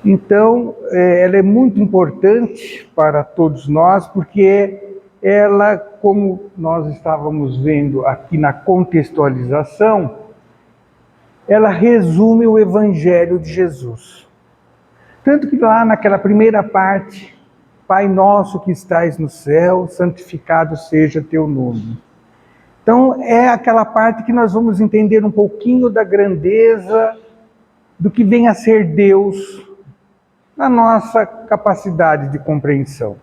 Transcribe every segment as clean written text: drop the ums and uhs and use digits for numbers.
Então, ela é muito importante para todos nós, porque ela, como nós estávamos vendo aqui na contextualização, ela resume o Evangelho de Jesus. Tanto que lá naquela primeira parte, Pai nosso que estais no céu, santificado seja teu nome. Então, é aquela parte que nós vamos entender um pouquinho da grandeza do que vem a ser Deus na nossa capacidade de compreensão.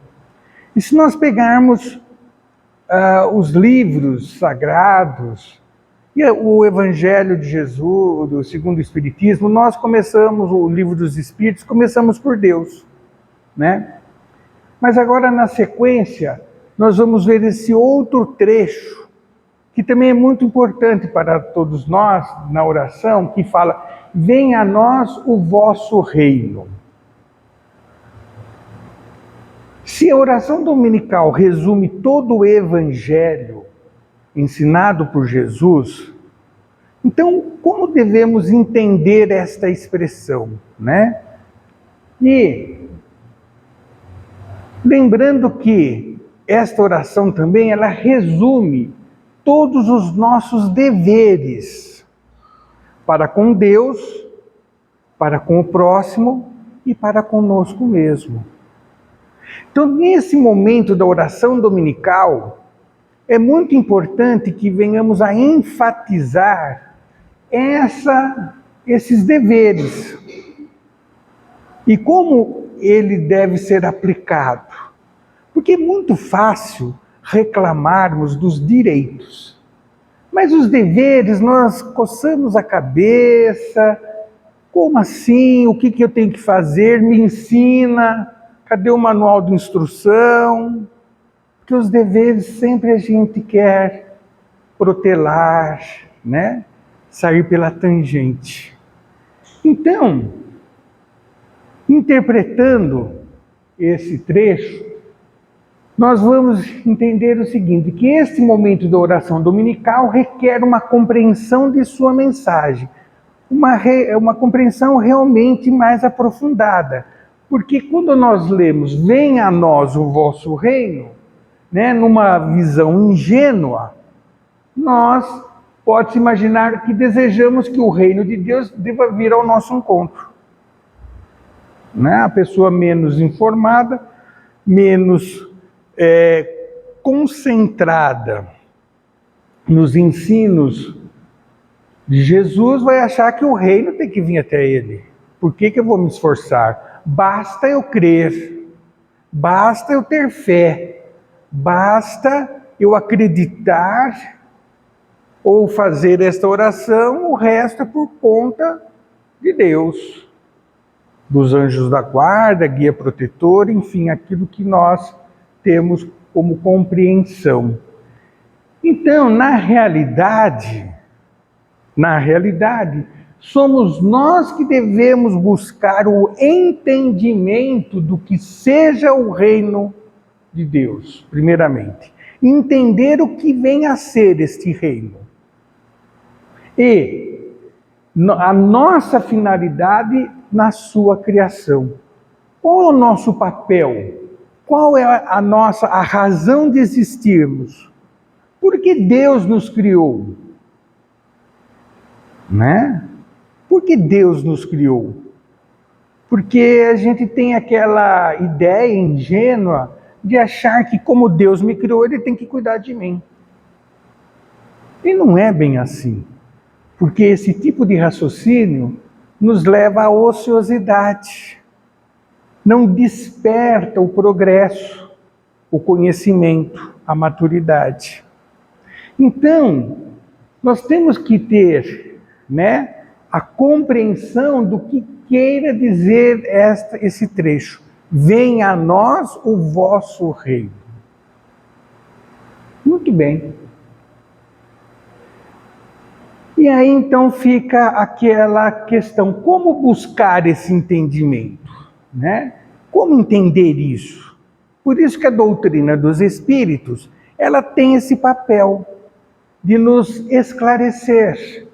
E se nós pegarmos os livros sagrados e o Evangelho de Jesus, do segundo o Espiritismo, nós começamos, o livro dos Espíritos, começamos por Deus, né? Mas agora, na sequência, nós vamos ver esse outro trecho, que também é muito importante para todos nós, na oração, que fala: venha a nós o vosso reino. Se a oração dominical resume todo o Evangelho ensinado por Jesus, então como devemos entender esta expressão, né? E lembrando que esta oração também, ela resume todos os nossos deveres para com Deus, para com o próximo e para conosco mesmo. Então, nesse momento da oração dominical, é muito importante que venhamos a enfatizar esses deveres. E como ele deve ser aplicado? Porque é muito fácil reclamarmos dos direitos. Mas os deveres, nós coçamos a cabeça. Como assim? O que eu tenho que fazer? Me ensina. Cadê o manual de instrução? Porque os deveres sempre a gente quer protelar, né? Sair pela tangente. Então, interpretando esse trecho, nós vamos entender o seguinte, que este momento da oração dominical requer uma compreensão de sua mensagem, uma compreensão realmente mais aprofundada. Porque quando nós lemos, venha a nós o vosso reino, né, numa visão ingênua, nós pode-se imaginar que desejamos que o reino de Deus deva vir ao nosso encontro. Né? A pessoa menos informada, menos concentrada nos ensinos de Jesus, vai achar que o reino tem que vir até ele. Por que eu vou me esforçar? Basta eu crer, basta eu ter fé, basta eu acreditar ou fazer esta oração, o resto é por conta de Deus, dos anjos da guarda, guia protetor, enfim, aquilo que nós temos como compreensão. Então, na realidade, somos nós que devemos buscar o entendimento do que seja o reino de Deus, primeiramente. Entender o que vem a ser este reino. E a nossa finalidade na sua criação. Qual é o nosso papel? Qual é a razão de existirmos? Por que Deus nos criou? Né? Por que Deus nos criou? Porque a gente tem aquela ideia ingênua de achar que como Deus me criou, Ele tem que cuidar de mim. E não é bem assim. Porque esse tipo de raciocínio nos leva à ociosidade. Não desperta o progresso, o conhecimento, a maturidade. Então, nós temos que ter, né, a compreensão do que queira dizer esse trecho. Venha a nós o vosso reino. Muito bem. E aí então fica aquela questão, como buscar esse entendimento, né? Como entender isso? Por isso que a doutrina dos Espíritos, ela tem esse papel de nos esclarecer,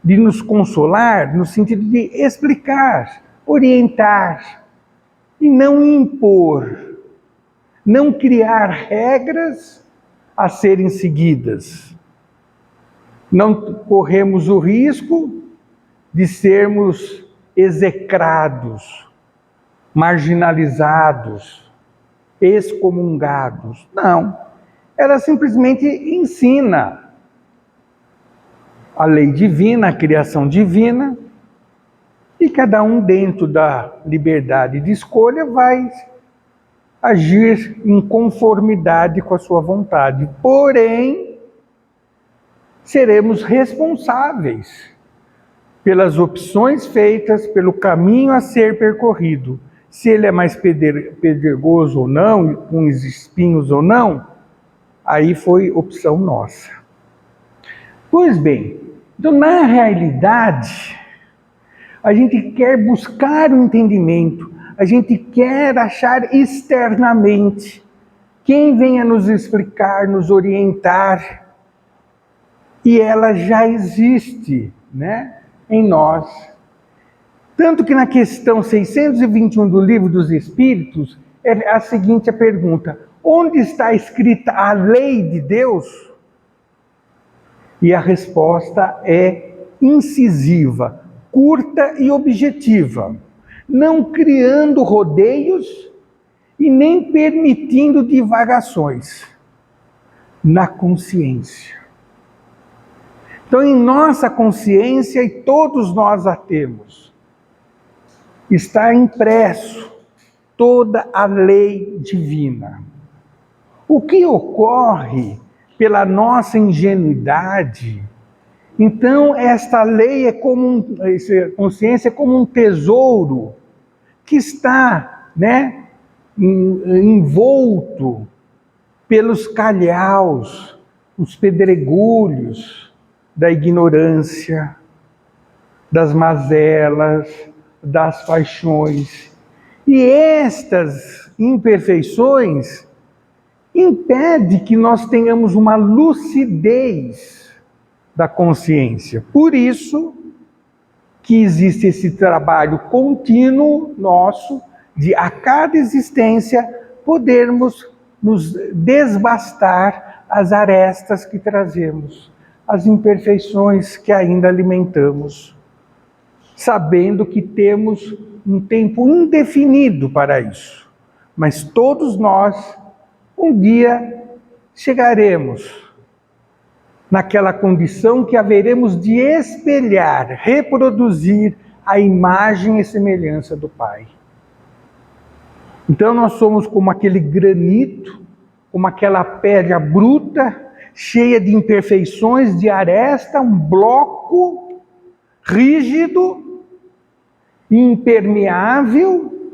de nos consolar, no sentido de explicar orientar e não impor, não criar regras a serem seguidas. Não corremos o risco de sermos execrados, marginalizados, excomungados. Não. Ela simplesmente ensina a lei divina, a criação divina, e cada um, dentro da liberdade de escolha, vai agir em conformidade com a sua vontade. Porém, seremos responsáveis pelas opções feitas, pelo caminho a ser percorrido. Se ele é mais pedregoso ou não, com os espinhos ou não, aí foi opção nossa. Pois bem, então na realidade, a gente quer buscar o entendimento, a gente quer achar externamente quem venha nos explicar, nos orientar, e ela já existe, né, em nós. Tanto que na questão 621 do Livro dos Espíritos, é a seguinte pergunta: onde está escrita a lei de Deus? E a resposta é incisiva, curta e objetiva, não criando rodeios e nem permitindo divagações, na consciência. Então, em nossa consciência, e todos nós a temos, está impresso toda a lei divina. O que ocorre pela nossa ingenuidade, então esta lei é como essa consciência é como um tesouro que está, né, envolto pelos calhaus, os pedregulhos da ignorância, das mazelas, das paixões. E estas imperfeições impedem que nós tenhamos uma lucidez da consciência. Por isso que existe esse trabalho contínuo nosso de, a cada existência, podermos nos desbastar as arestas que trazemos, as imperfeições que ainda alimentamos, sabendo que temos um tempo indefinido para isso. Mas todos nós, um dia, chegaremos naquela condição que haveremos de espelhar, reproduzir a imagem e semelhança do Pai. Então nós somos como aquele granito, como aquela pedra bruta, cheia de imperfeições, de aresta, um bloco rígido, impermeável,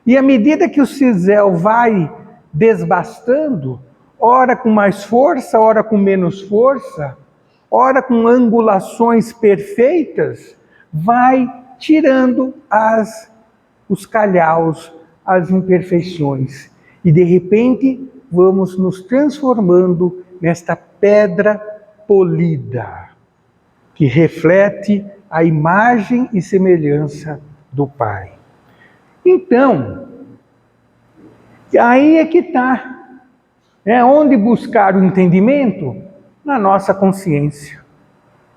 e à medida que o cisel vai desbastando, ora com mais força, ora com menos força, ora com angulações perfeitas, vai tirando os calhaus, as imperfeições. E de repente vamos nos transformando nesta pedra polida, que reflete a imagem e semelhança do Pai. Então, aí é que está. Onde buscar o entendimento? Na nossa consciência.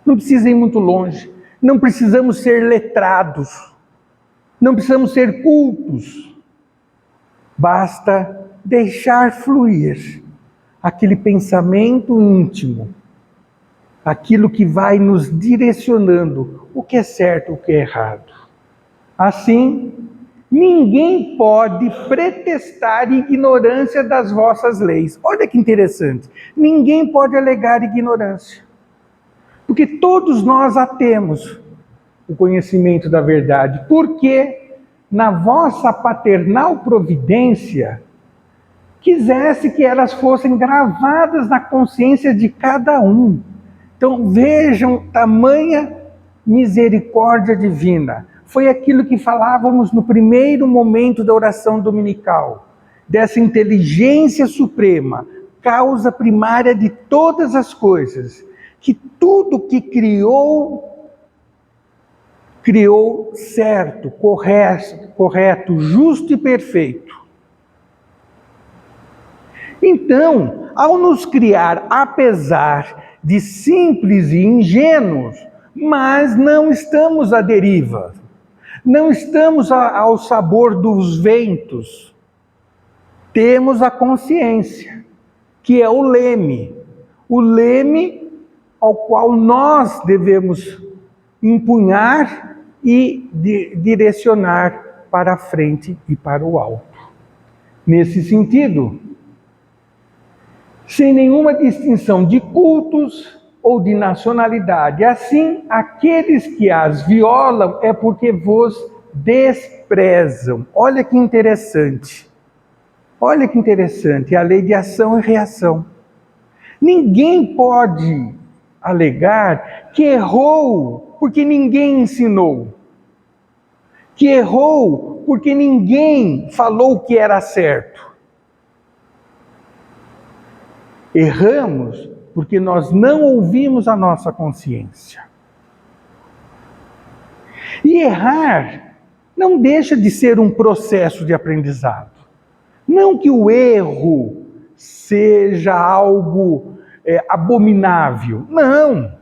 Não precisa ir muito longe. Não precisamos ser letrados. Não precisamos ser cultos. Basta deixar fluir aquele pensamento íntimo, aquilo que vai nos direcionando o que é certo, o que é errado. Assim, ninguém pode pretextar ignorância das vossas leis. Olha que interessante. Ninguém pode alegar ignorância. Porque todos nós a temos, o conhecimento da verdade. Porque na vossa paternal providência, quisesse que elas fossem gravadas na consciência de cada um. Então vejam tamanha misericórdia divina. Foi aquilo que falávamos no primeiro momento da oração dominical, dessa inteligência suprema, causa primária de todas as coisas, que tudo que criou criou certo, correto, justo e perfeito. Então, ao nos criar, apesar de simples e ingênuos, mas não estamos à deriva, não estamos ao sabor dos ventos. Temos a consciência, que é o leme ao qual nós devemos empunhar e direcionar para a frente e para o alto. Nesse sentido, sem nenhuma distinção de cultos ou de nacionalidade. Assim, aqueles que as violam é porque vos desprezam. Olha que interessante. Olha que interessante, a lei de ação e reação. Ninguém pode alegar que errou porque ninguém ensinou. Que errou porque ninguém falou que era certo. Erramos porque nós não ouvimos a nossa consciência. E errar não deixa de ser um processo de aprendizado. Não que o erro seja algo abominável. Não.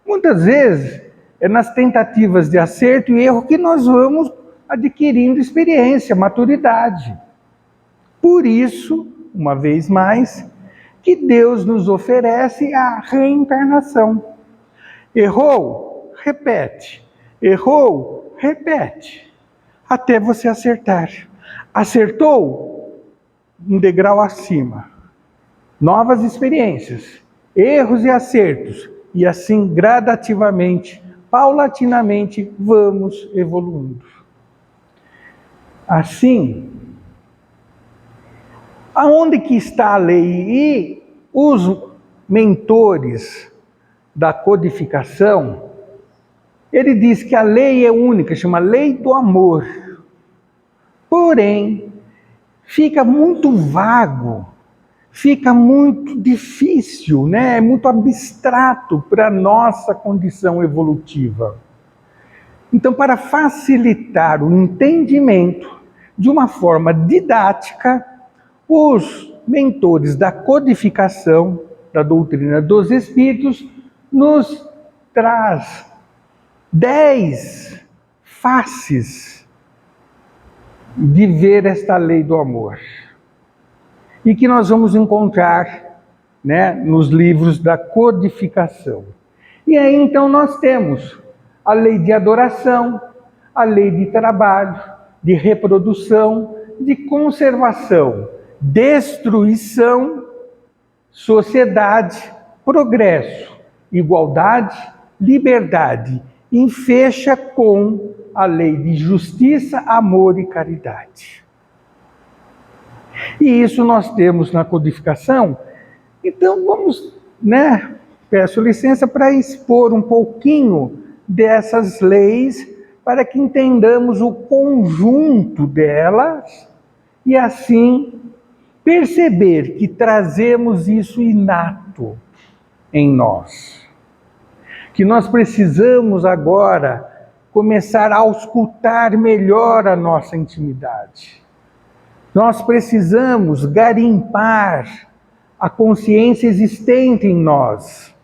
Muitas vezes é nas tentativas de acerto e erro que nós vamos adquirindo experiência, maturidade. Por isso, uma vez mais, que Deus nos oferece a reencarnação. Errou? Repete. Errou? Repete. Até você acertar. Acertou? Um degrau acima. Novas experiências, erros e acertos. E assim, gradativamente, paulatinamente, vamos evoluindo. Assim, aonde que está a lei? E os mentores da codificação, ele diz que a lei é única, chama lei do amor. Porém, fica muito vago, fica muito difícil, né? É muito abstrato para a nossa condição evolutiva. Então, para facilitar o entendimento de uma forma didática, os mentores da codificação da doutrina dos Espíritos nos traz 10 faces de ver esta lei do amor. E que nós vamos encontrar, né, nos livros da codificação. E aí então nós temos a lei de adoração, a lei de trabalho, de reprodução, de conservação, destruição, sociedade, progresso, igualdade, liberdade. E fecha com a lei de justiça, amor e caridade. E isso nós temos na codificação. Então vamos, né, peço licença para expor um pouquinho dessas leis para que entendamos o conjunto delas e assim perceber que trazemos isso inato em nós. Que nós precisamos agora começar a auscultar melhor a nossa intimidade. Nós precisamos garimpar a consciência existente em nós,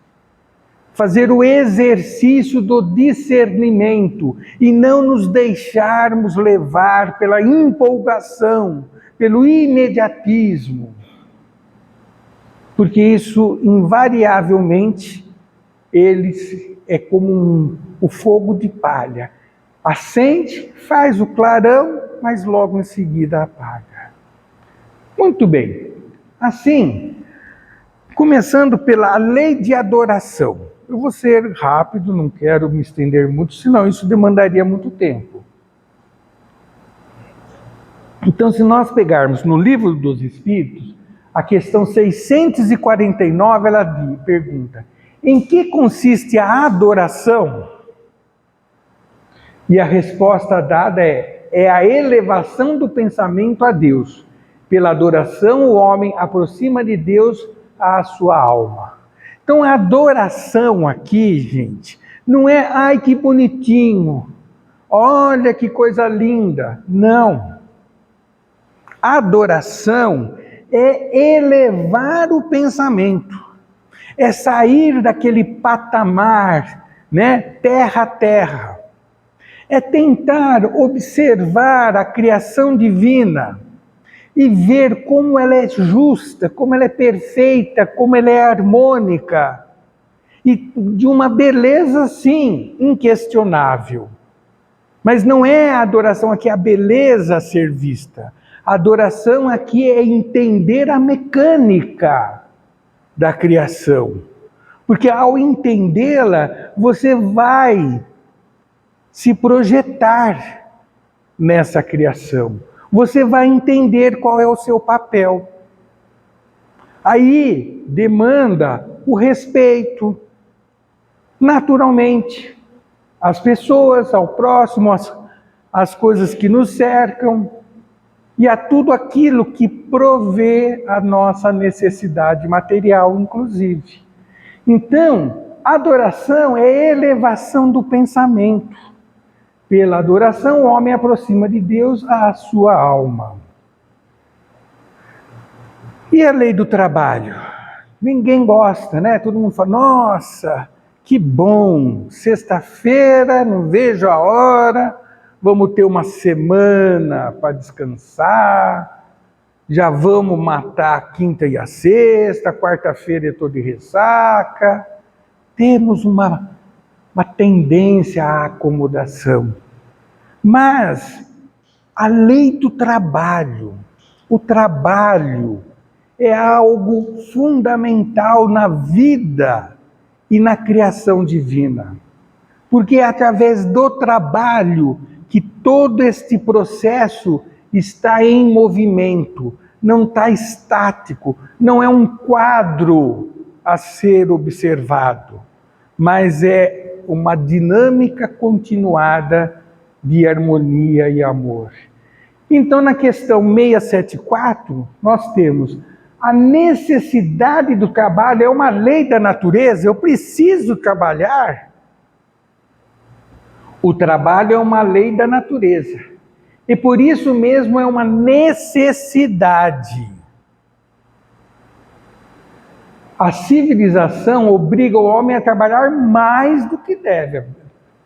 fazer o exercício do discernimento e não nos deixarmos levar pela empolgação, pelo imediatismo, porque isso invariavelmente é como o fogo de palha, acende, faz o clarão, mas logo em seguida apaga. Muito bem, assim, começando pela lei de adoração. Eu vou ser rápido, não quero me estender muito, senão isso demandaria muito tempo. Então, se nós pegarmos no Livro dos Espíritos, a questão 649, ela pergunta: em que consiste a adoração? E a resposta dada é a elevação do pensamento a Deus. Pela adoração, o homem aproxima de Deus a sua alma. Então, a adoração aqui, gente, não é, ai, que bonitinho, Olha que coisa linda. Não. Adoração é elevar o pensamento, é sair daquele patamar, né, terra a terra, é tentar observar a criação divina e ver como ela é justa, como ela é perfeita, como ela é harmônica e de uma beleza, sim, inquestionável. Mas não é a adoração aqui a beleza a ser vista. A adoração aqui é entender a mecânica da criação. Porque ao entendê-la, você vai se projetar nessa criação. Você vai entender qual é o seu papel. Aí demanda o respeito, naturalmente, às pessoas, ao próximo, às coisas que nos cercam e a tudo aquilo que provê a nossa necessidade material, inclusive. Então, adoração é elevação do pensamento. Pela adoração, o homem aproxima de Deus a sua alma. E a lei do trabalho? Ninguém gosta, né? Todo mundo fala, nossa, que bom, sexta-feira, não vejo a hora, vamos ter uma semana para descansar, já vamos matar a quinta e a sexta, quarta-feira eu estou de ressaca. Temos uma tendência à acomodação. Mas a lei do trabalho, o trabalho é algo fundamental na vida e na criação divina. Porque é através do trabalho que todo este processo está em movimento, não está estático, não é um quadro a ser observado, mas é uma dinâmica continuada de harmonia e amor. Então, na questão 674, nós temos a necessidade do trabalho, é uma lei da natureza, eu preciso trabalhar. O trabalho é uma lei da natureza. E por isso mesmo é uma necessidade. A civilização obriga o homem a trabalhar mais do que deve,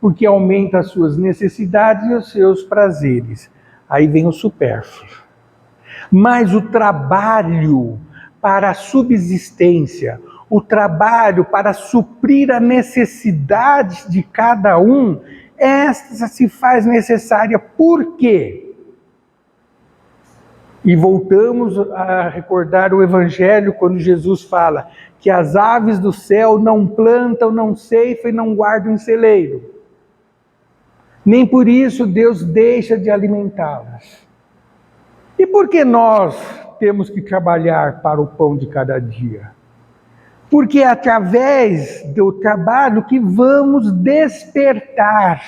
porque aumenta as suas necessidades e os seus prazeres. Aí vem o supérfluo. Mas o trabalho para a subsistência, o trabalho para suprir a necessidade de cada um, esta se faz necessária. Por quê? E voltamos a recordar o Evangelho quando Jesus fala que as aves do céu não plantam, não ceifam e não guardam em celeiro. Nem por isso Deus deixa de alimentá-las. E por que nós temos que trabalhar para o pão de cada dia? Porque é através do trabalho que vamos despertar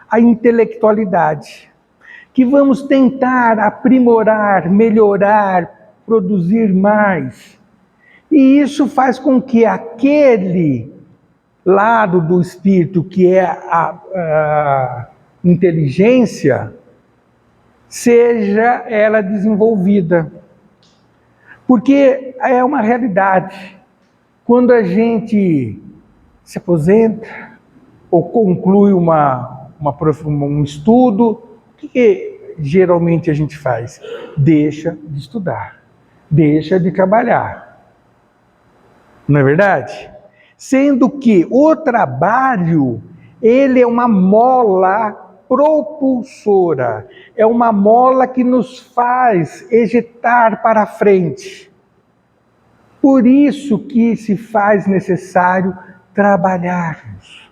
a intelectualidade, que vamos tentar aprimorar, melhorar, produzir mais. E isso faz com que aquele lado do espírito, que é a inteligência, seja ela desenvolvida. Porque é uma realidade. Quando a se aposenta ou conclui um estudo, o que geralmente a gente faz? Deixa de estudar, deixa de trabalhar. Não é verdade? Sendo que o trabalho, ele é uma mola propulsora, é uma mola que nos faz ejetar para frente. Por isso que se faz necessário trabalharmos.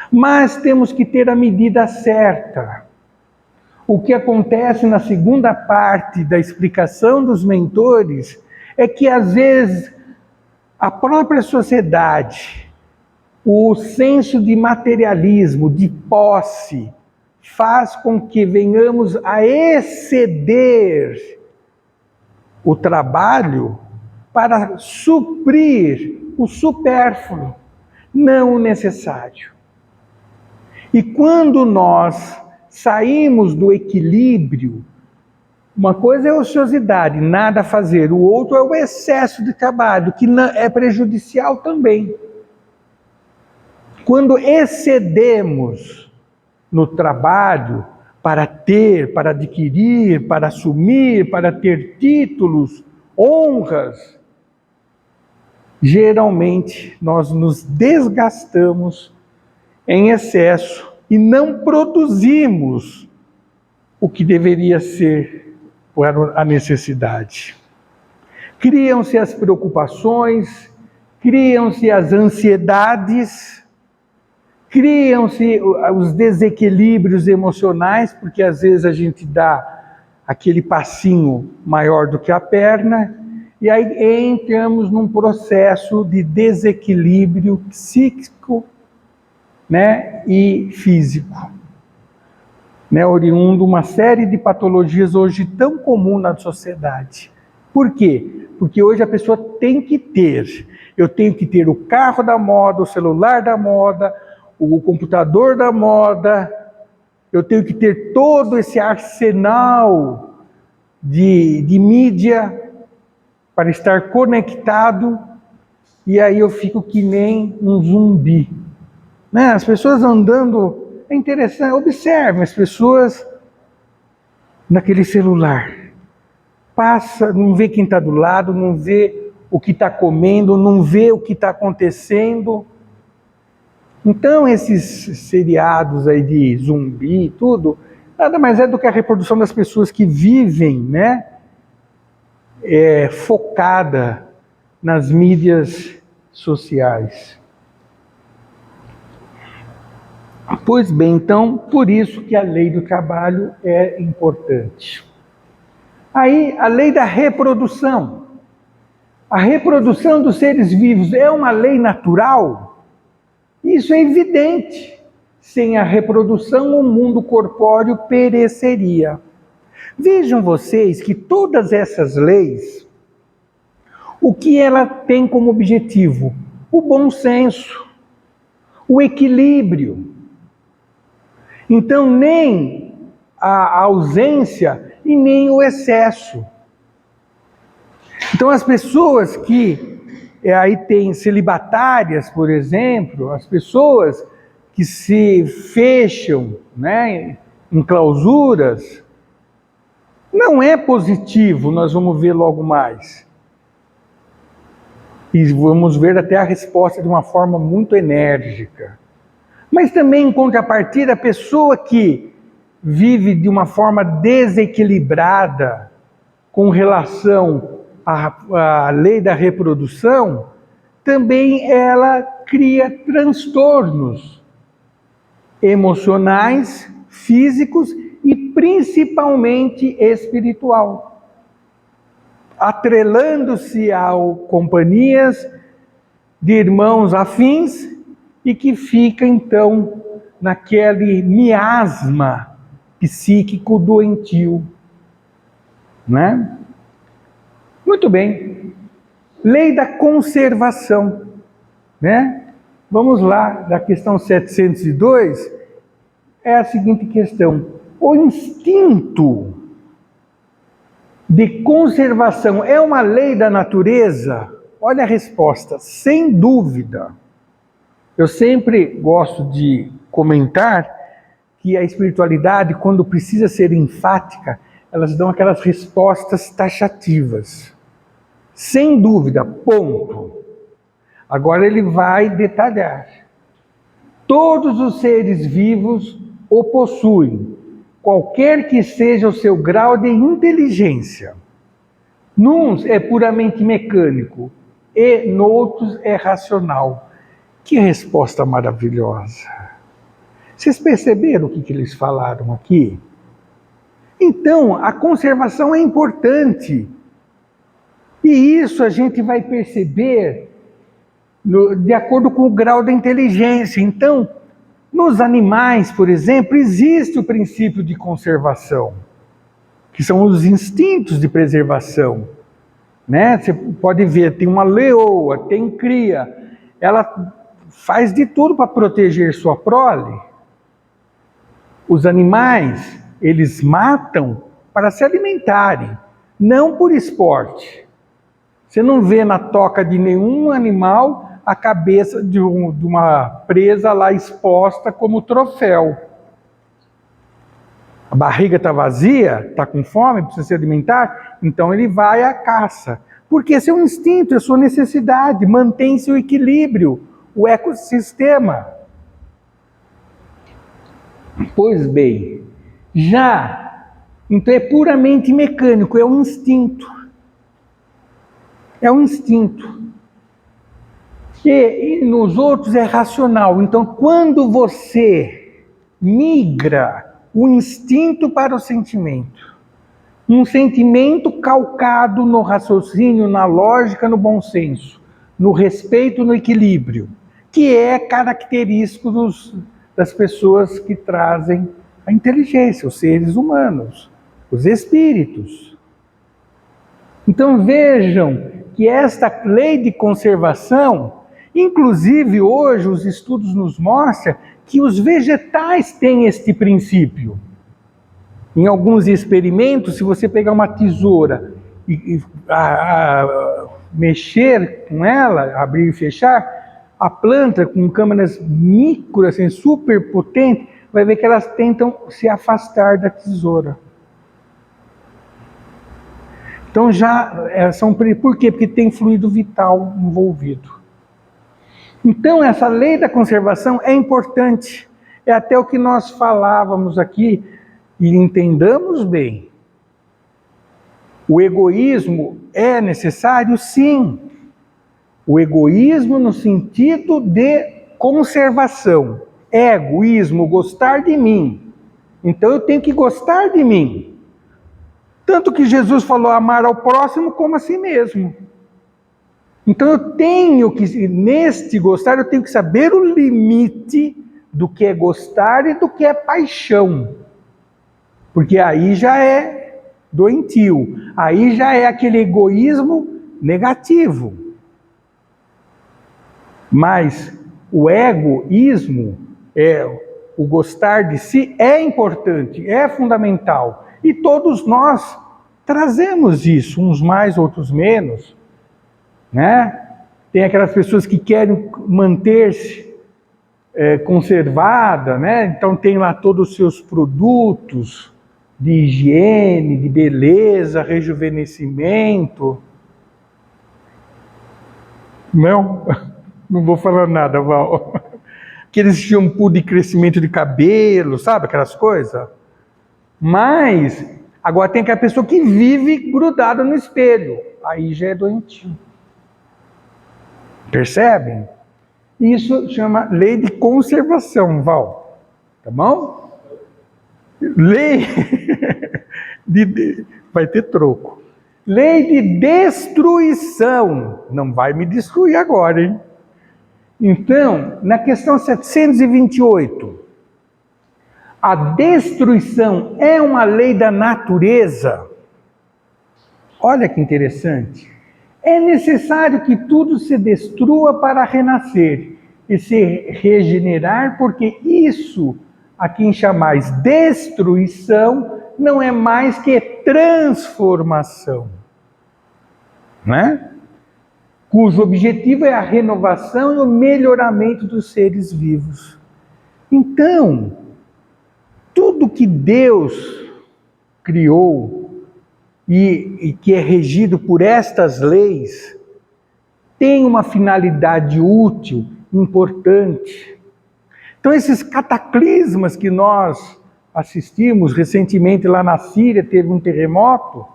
Mas temos que ter a medida certa. O que acontece na segunda parte da explicação dos mentores é que, às vezes, a própria sociedade, o senso de materialismo, de posse, faz com que venhamos a exceder o trabalho para suprir o supérfluo, não o necessário. E quando nós saímos do equilíbrio. Uma coisa é a ociosidade, nada a fazer. O outro é o excesso de trabalho, que é prejudicial também. Quando excedemos no trabalho para ter, para adquirir, para assumir, para ter títulos, honras, geralmente nós nos desgastamos em excesso e não produzimos o que deveria ser para a necessidade. Criam-se as preocupações, criam-se as ansiedades, criam-se os desequilíbrios emocionais, porque às vezes a gente dá aquele passinho maior do que a perna, e aí entramos num processo de desequilíbrio psíquico, né, e físico, né, oriundo uma série de patologias hoje tão comum na sociedade. Por quê? Porque hoje a pessoa tem que ter. Eu tenho que ter o carro da moda, o celular da moda, o computador da moda, eu tenho que ter todo esse arsenal de mídia para estar conectado, e aí eu fico que nem um zumbi. Né? As pessoas andando, é interessante, observe as pessoas naquele celular. Passa, não vê quem está do lado, não vê o que está comendo, não vê o que está acontecendo. Então esses seriados aí de zumbi e tudo, nada mais é do que a reprodução das pessoas que vivem, né, focada nas mídias sociais. Pois bem, então, por isso que a lei do trabalho é importante. Aí, a lei da reprodução. A reprodução dos seres vivos é uma lei natural? Isso é evidente. Sem a reprodução, o mundo corpóreo pereceria. Vejam vocês que todas essas leis, o que ela tem como objetivo? O bom senso, o equilíbrio. Então, nem a ausência e nem o excesso. Então, as pessoas que aí têm celibatárias, por exemplo, as pessoas que se fecham, né, em clausuras, não é positivo, nós vamos ver logo mais. E vamos ver até a resposta de uma forma muito enérgica. Mas também, em contrapartida, a pessoa que vive de uma forma desequilibrada com relação à lei da reprodução, também ela cria transtornos emocionais, físicos e principalmente espiritual, atrelando-se a companhias de irmãos afins e que fica então naquele miasma psíquico doentio, né? Muito bem. Lei da conservação, né? Vamos lá, da questão 702, é a seguinte questão: o instinto de conservação é uma lei da natureza? Olha a resposta, sem dúvida. Eu sempre gosto de comentar que a espiritualidade, quando precisa ser enfática, elas dão aquelas respostas taxativas. Sem dúvida, ponto. Agora ele vai detalhar. Todos os seres vivos o possuem, qualquer que seja o seu grau de inteligência. Nuns é puramente mecânico e noutros é racional. Que resposta maravilhosa! Vocês perceberam o que eles falaram aqui? Então, a conservação é importante. E isso a gente vai perceber de acordo com o grau da inteligência. Então, nos animais, por exemplo, existe o princípio de conservação, que são os instintos de preservação. Né? Você pode ver, tem uma leoa, tem cria, ela faz de tudo para proteger sua prole. Os animais, eles matam para se alimentarem, não por esporte. Você não vê na toca de nenhum animal a cabeça de uma presa lá exposta como troféu. A barriga está vazia, está com fome, precisa se alimentar, então ele vai à caça. Porque esse é um instinto, é sua necessidade, mantém seu equilíbrio, o ecossistema. Pois bem, então é puramente mecânico, é um instinto. É um instinto. E nos outros é racional. Então, quando você migra o instinto para o sentimento, um sentimento calcado no raciocínio, na lógica, no bom senso, no respeito, no equilíbrio, que é característico das pessoas que trazem a inteligência, os seres humanos, os espíritos. Então vejam que esta lei de conservação, inclusive hoje os estudos nos mostram que os vegetais têm este princípio. Em alguns experimentos, se você pegar uma tesoura e mexer com ela, abrir e fechar, a planta com câmeras micro, assim, super potentes, vai ver que elas tentam se afastar da tesoura. Então por quê? Porque tem fluido vital envolvido. Então essa lei da conservação é importante. É até o que nós falávamos aqui, e entendamos bem. O egoísmo é necessário, sim. O egoísmo no sentido de conservação. Egoísmo, gostar de mim. Então eu tenho que gostar de mim. Tanto que Jesus falou amar ao próximo como a si mesmo. Então eu tenho que, neste gostar, eu tenho que saber o limite do que é gostar e do que é paixão. Porque aí já é doentio, aí já é aquele egoísmo negativo. Mas o egoísmo, o gostar de si, é importante, é fundamental. E todos nós trazemos isso, uns mais, outros menos, né? Tem aquelas pessoas que querem manter-se conservada, né? Então tem lá todos os seus produtos de higiene, de beleza, rejuvenescimento. Não vou falar nada, Val. Aqueles shampoo de crescimento de cabelo, sabe aquelas coisas? Mas, agora tem aquela pessoa que vive grudada no espelho. Aí já é doentio. Percebem? Isso chama lei de conservação, Val. Tá bom? Lei vai ter troco. Lei de destruição. Não vai me destruir agora, hein? Então, na questão 728, a destruição é uma lei da natureza. Olha que interessante. É necessário que tudo se destrua para renascer e se regenerar, porque isso, a quem chamais destruição, não é mais que transformação, né? Cujo objetivo é a renovação e o melhoramento dos seres vivos. Então, tudo que Deus criou e que é regido por estas leis tem uma finalidade útil, importante. Então, esses cataclismas que nós assistimos recentemente lá na Síria, teve um terremoto,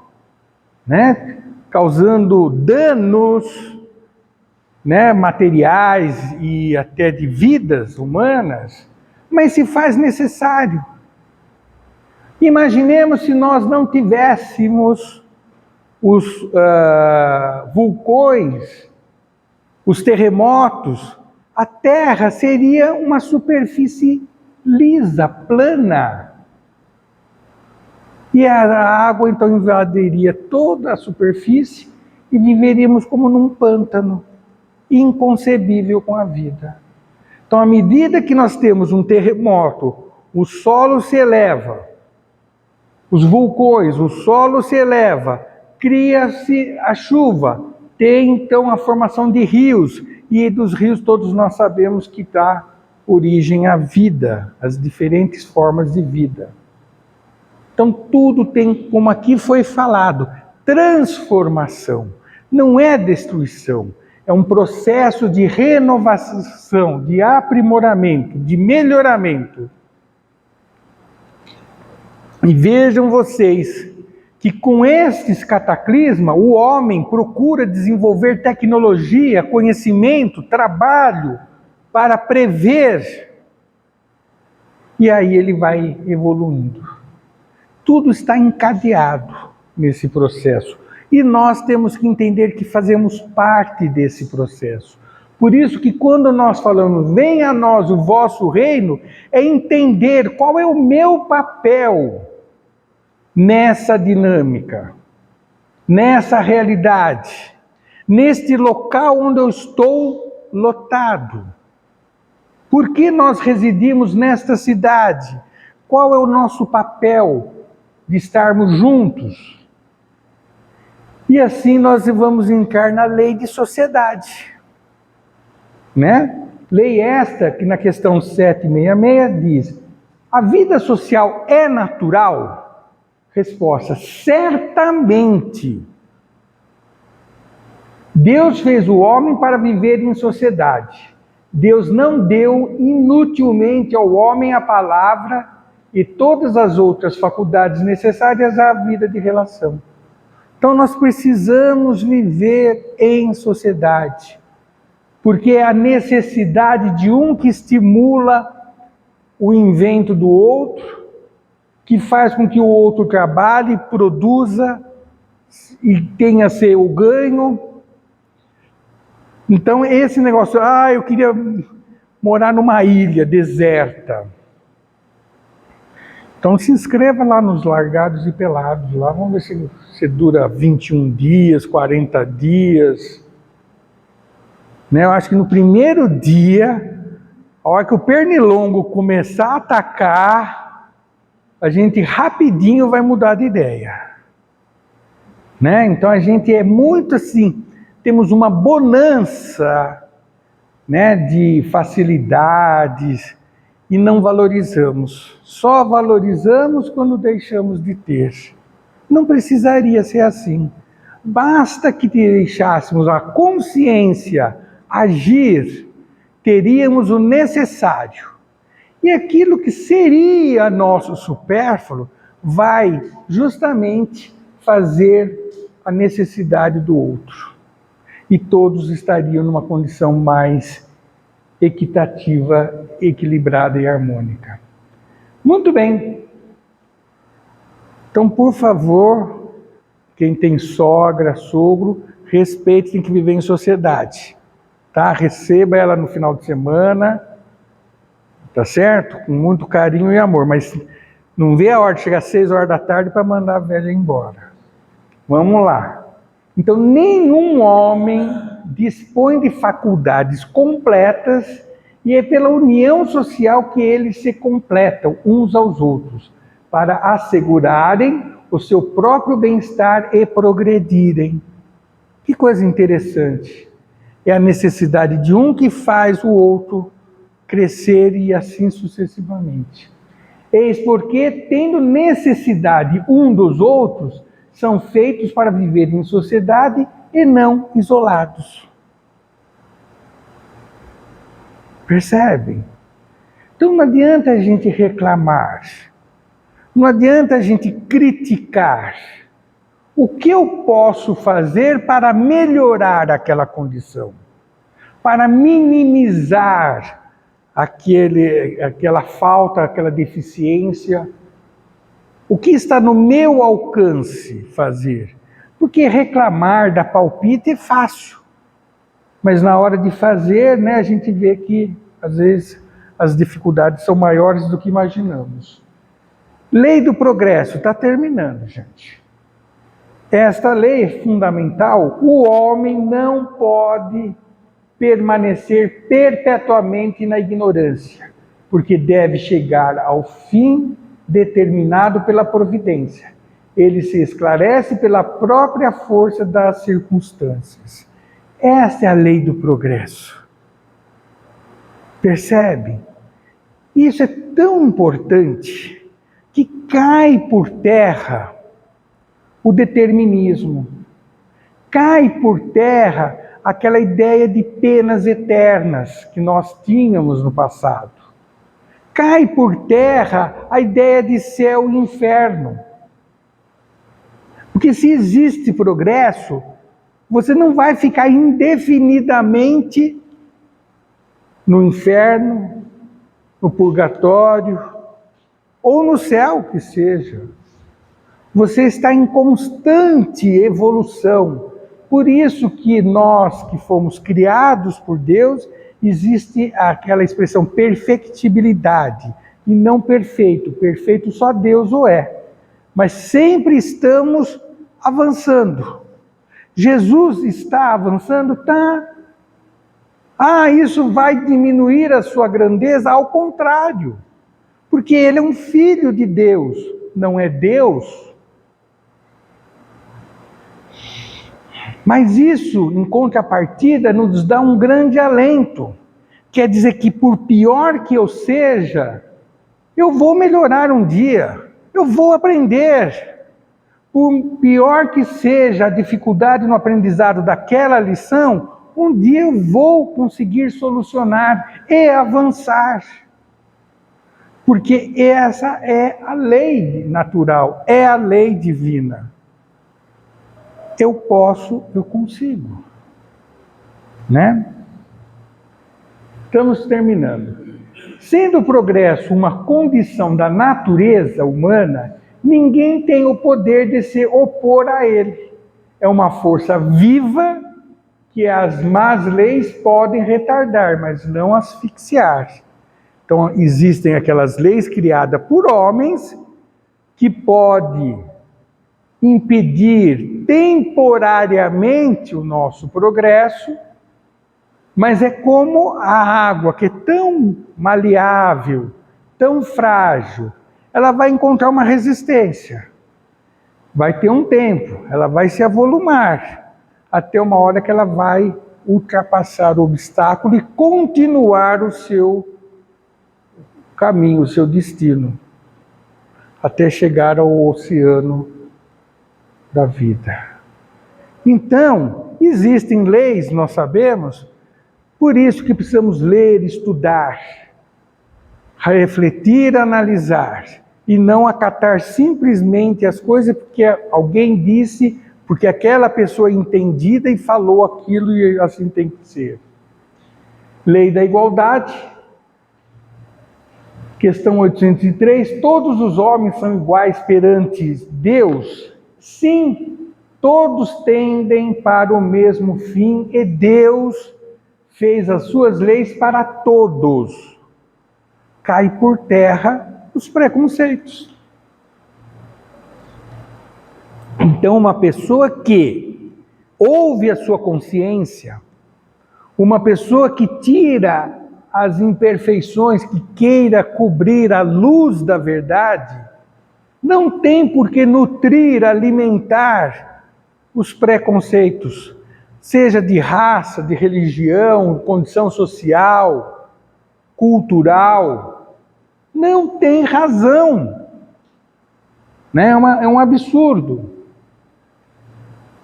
né, causando danos, né, materiais e até de vidas humanas, mas se faz necessário. Imaginemos se nós não tivéssemos os vulcões, os terremotos, a Terra seria uma superfície lisa, plana. E a água então invadiria toda a superfície e viveríamos como num pântano, inconcebível com a vida. Então, à medida que nós temos um terremoto, o solo se eleva, os vulcões, o solo se eleva, cria-se a chuva, tem então a formação de rios, e dos rios todos nós sabemos que dá origem à vida, às diferentes formas de vida. Então tudo tem, como aqui foi falado, transformação, não é destruição, é um processo de renovação, de aprimoramento, de melhoramento. E vejam vocês que com estes cataclismas, o homem procura desenvolver tecnologia, conhecimento, trabalho para prever. E aí ele vai evoluindo. Tudo está encadeado nesse processo. E nós temos que entender que fazemos parte desse processo. Por isso que quando nós falamos, venha a nós o vosso reino, é entender qual é o meu papel nessa dinâmica, nessa realidade, neste local onde eu estou lotado. Por que nós residimos nesta cidade? Qual é o nosso papel de estarmos juntos? E assim nós vamos entrar na lei de sociedade, né? Lei esta que na questão 766 diz: a vida social é natural? Resposta: certamente. Deus fez o homem para viver em sociedade. Deus não deu inutilmente ao homem a palavra e todas as outras faculdades necessárias à vida de relação. Então nós precisamos viver em sociedade, porque é a necessidade de um que estimula o invento do outro, que faz com que o outro trabalhe, produza e tenha seu ganho. Então esse negócio, eu queria morar numa ilha deserta. Então se inscreva lá nos Largados e Pelados, lá vamos ver se dura 21 dias, 40 dias. Né? Eu acho que no primeiro dia, a hora que o pernilongo começar a atacar, a gente rapidinho vai mudar de ideia. Né? Então a gente é muito assim, temos uma bonança, né, de facilidades e não valorizamos. Só valorizamos quando deixamos de ter. Não precisaria ser assim. Basta que deixássemos a consciência agir, teríamos o necessário. E aquilo que seria nosso supérfluo vai justamente fazer a necessidade do outro. E todos estariam numa condição mais equitativa, equilibrada e harmônica. Muito bem. Então, por favor, quem tem sogra, sogro, respeite, tem que viver em sociedade. Tá? Receba ela no final de semana, tá certo? Com muito carinho e amor, mas não vê a hora de chegar às 6 horas da tarde para mandar a velha embora. Vamos lá. Então, nenhum homem dispõe de faculdades completas e é pela união social que eles se completam uns aos outros, para assegurarem o seu próprio bem-estar e progredirem. Que coisa interessante. É a necessidade de um que faz o outro crescer e assim sucessivamente. Eis porque, tendo necessidade um dos outros, são feitos para viver em sociedade e não isolados. Percebem? Então não adianta a gente reclamar, não adianta a gente criticar. O que eu posso fazer para melhorar aquela condição? Para minimizar aquela falta, aquela deficiência? O que está no meu alcance fazer? Porque reclamar, dar palpite é fácil. Mas na hora de fazer, né, a gente vê que, às vezes, as dificuldades são maiores do que imaginamos. Lei do progresso, está terminando, gente. Esta lei é fundamental. O homem não pode permanecer perpetuamente na ignorância, porque deve chegar ao fim determinado pela providência. Ele se esclarece pela própria força das circunstâncias. Essa é a lei do progresso. Percebe? Isso é tão importante que cai por terra o determinismo. Cai por terra aquela ideia de penas eternas que nós tínhamos no passado. Cai por terra a ideia de céu e inferno. Porque se existe progresso, você não vai ficar indefinidamente no inferno, no purgatório, ou no céu, que seja. Você está em constante evolução. Por isso que nós que fomos criados por Deus, existe aquela expressão perfectibilidade, e não perfeito. Perfeito só Deus o é. Mas sempre estamos avançando. Jesus está avançando? Está. Isso vai diminuir a sua grandeza? Ao contrário. Porque ele é um filho de Deus, não é Deus. Mas isso, em contrapartida, nos dá um grande alento. Quer dizer que por pior que eu seja, eu vou melhorar um dia, eu vou aprender. Por pior que seja a dificuldade no aprendizado daquela lição, um dia eu vou conseguir solucionar e avançar. Porque essa é a lei natural, é a lei divina. Eu posso, eu consigo. Né? Estamos terminando. Sendo o progresso uma condição da natureza humana, ninguém tem o poder de se opor a ele. É uma força viva que as más leis podem retardar, mas não asfixiar. Então, existem aquelas leis criadas por homens que podem impedir temporariamente o nosso progresso, mas é como a água, que é tão maleável, tão frágil, ela vai encontrar uma resistência. Vai ter um tempo, ela vai se avolumar, até uma hora que ela vai ultrapassar o obstáculo e continuar o seu caminho, o seu destino, até chegar ao oceano da vida. Então, existem leis, nós sabemos, por isso que precisamos ler, estudar, refletir, analisar, e não acatar simplesmente as coisas porque alguém disse, porque aquela pessoa é entendida e falou aquilo e assim tem que ser. Lei da igualdade, questão 803, todos os homens são iguais perante Deus? Sim, todos tendem para o mesmo fim e Deus fez as suas leis para todos. Cai por terra os preconceitos. Então, uma pessoa que ouve a sua consciência, uma pessoa que tira as imperfeições, que queira cobrir a luz da verdade, não tem por que nutrir, alimentar os preconceitos, seja de raça, de religião, condição social, cultural. Não tem razão. Né? É um absurdo.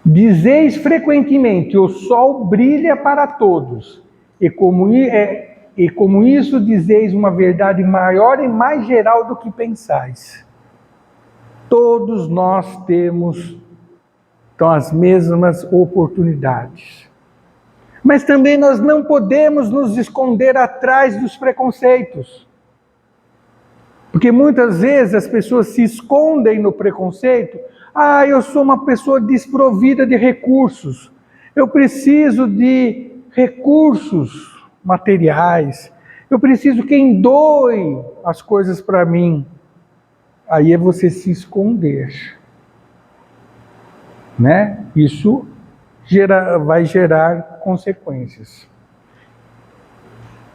Dizeis frequentemente, o sol brilha para todos, e como isso dizeis uma verdade maior e mais geral do que pensais. Todos nós temos então as mesmas oportunidades. Mas também nós não podemos nos esconder atrás dos preconceitos. Porque muitas vezes as pessoas se escondem no preconceito. Eu sou uma pessoa desprovida de recursos. Eu preciso de recursos materiais. Eu preciso quem doe as coisas para mim. Aí é você se esconder. Né? Isso vai gerar consequências.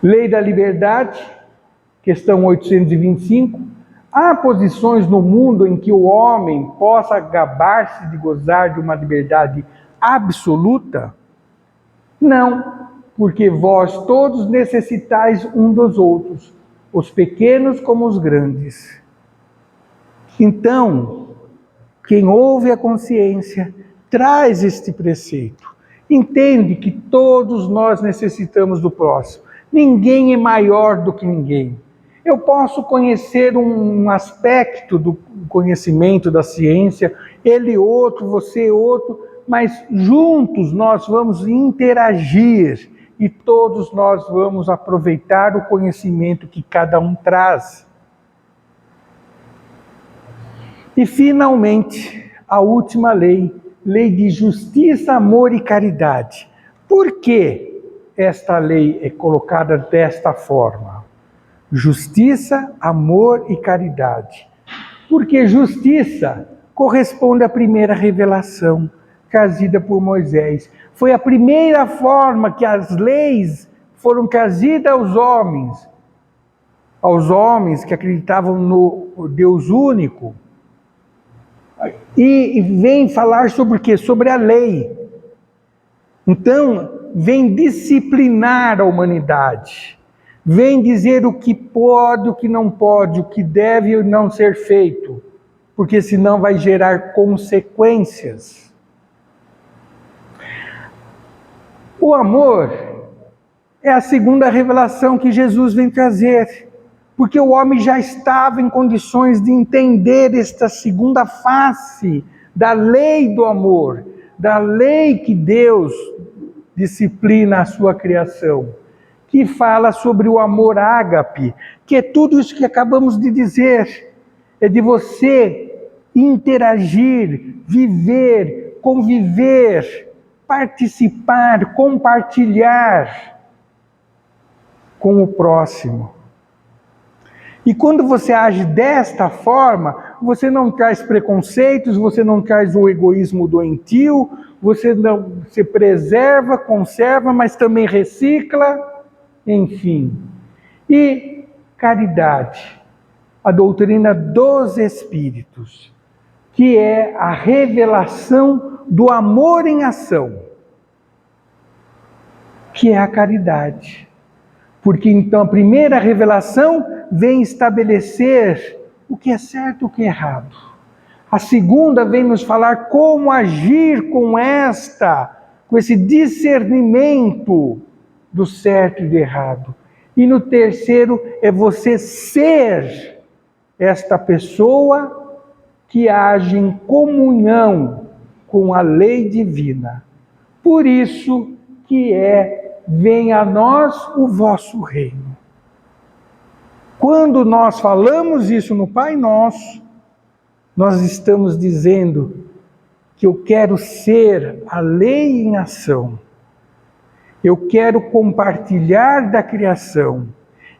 Lei da liberdade, questão 825, há posições no mundo em que o homem possa gabar-se de gozar de uma liberdade absoluta? Não, porque vós todos necessitais um dos outros, os pequenos como os grandes. Então, quem ouve a consciência traz este preceito. Entende que todos nós necessitamos do próximo. Ninguém é maior do que ninguém. Eu posso conhecer um aspecto do conhecimento da ciência, ele outro, você outro, mas juntos nós vamos interagir e todos nós vamos aproveitar o conhecimento que cada um traz. E finalmente, a última lei, lei de justiça, amor e caridade. Por que esta lei é colocada desta forma? Justiça, amor e caridade. Porque justiça corresponde à primeira revelação trazida por Moisés. Foi a primeira forma que as leis foram trazidas aos homens que acreditavam no Deus único. E vem falar sobre o quê? Sobre a lei. Então, vem disciplinar a humanidade. Vem dizer o que pode, o que não pode, o que deve não ser feito. Porque senão vai gerar consequências. O amor é a segunda revelação que Jesus vem trazer. Porque o homem já estava em condições de entender esta segunda face da lei do amor, da lei que Deus disciplina a sua criação, que fala sobre o amor ágape, que é tudo isso que acabamos de dizer, é de você interagir, viver, conviver, participar, compartilhar com o próximo. E quando você age desta forma, você não traz preconceitos, você não traz o egoísmo doentio, você preserva, conserva, mas também recicla, enfim. E caridade, a doutrina dos Espíritos, que é a revelação do amor em ação, que é a caridade. Porque então a primeira revelação vem estabelecer o que é certo e o que é errado. A segunda vem nos falar como agir com esse discernimento do certo e do errado. E no terceiro é você ser esta pessoa que age em comunhão com a lei divina. Por isso que venha a nós o vosso reino. Quando nós falamos isso no Pai Nosso, nós estamos dizendo que eu quero ser a lei em ação. Eu quero compartilhar da criação.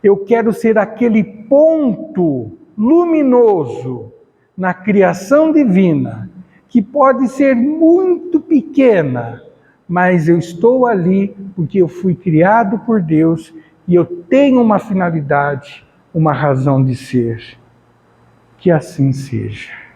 Eu quero ser aquele ponto luminoso na criação divina, que pode ser muito pequena, mas eu estou ali porque eu fui criado por Deus e eu tenho uma finalidade, uma razão de ser. Que assim seja.